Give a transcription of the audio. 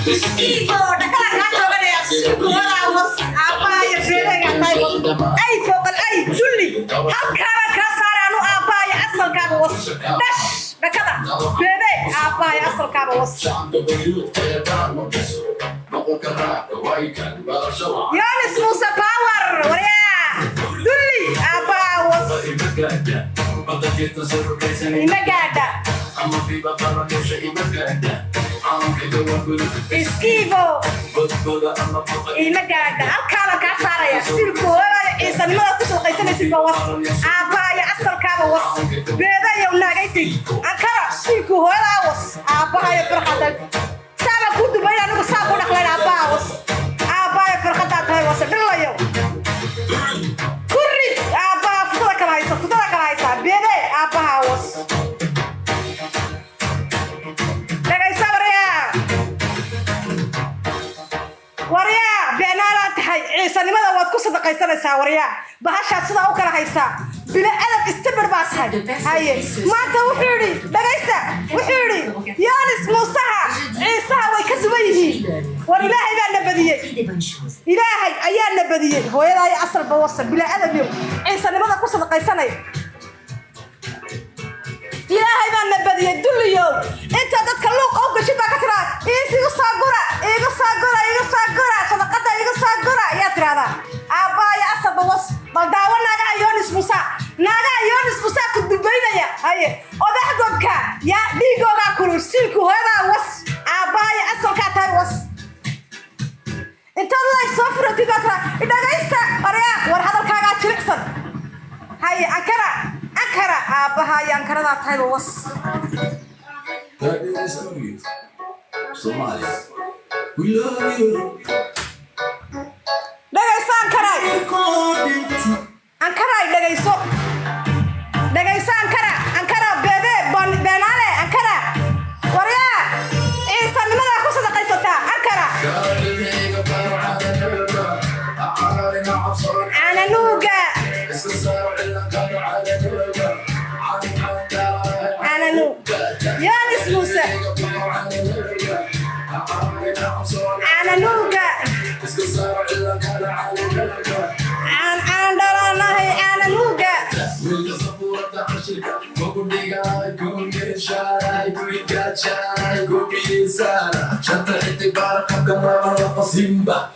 Schifo, da kala ka joogane asinku wala was aabaya beeraga tahay ay fooqal ay julli halkaana ka saaranu aabaya asalkaaga was dash dakada beere aabaya asalkaaga was Yonis Musa Power wariya julli aabaya was imagada Schifo imagada halkaana ka saaraya silku walaal ciisanimada ku soo qaysanaysid ba was aabaya asalkaaga was beedayo naagaytay akara silku walaal was aabaya farxadan saba ku dubay anigu saab ku dhaqlay aabaya farxadan tahay was dhilayo kurri aabaya fudada kala haysa beeday aabaya was wariya beenaala tahay ciisanimada waad ku sadaqaysanaysaa wariya bahasha sida u kala haysa bila adab istabar baa tahay haye maanta wuxuu yiri dhagaysta wuxuu yiri Yonis Musaha ciisaha way ka duwan yihiin war ilaahay baa nabadiyay ilaahay ayaa nabadiyay hooyaday asal ba wasal bila adab iyo ciisanimada ku sadaqaysanay ilaahay baa nabadiyay duliyo inta dadka luuq oo gashay baa ka tiraa iigu saagura sadaqada iigu saagura ya tirada aabaya asaba was bal daawanaga Yonis Musa ku dubaynaya haye odax gobka ya dhigooga kulul silku hooyada was aabaya asalka tahay was inta la soo furatay dadka dhagaysta war hadalkaaga jilicsan haye akara aabaya ankarada tahay was Somalia. We love you. Dhagayso Ankara beede beenaale Ankara wariya ciisanimada ku sadaqaysata Ankara ananuga Yonis Musa ananuga ananuga Simba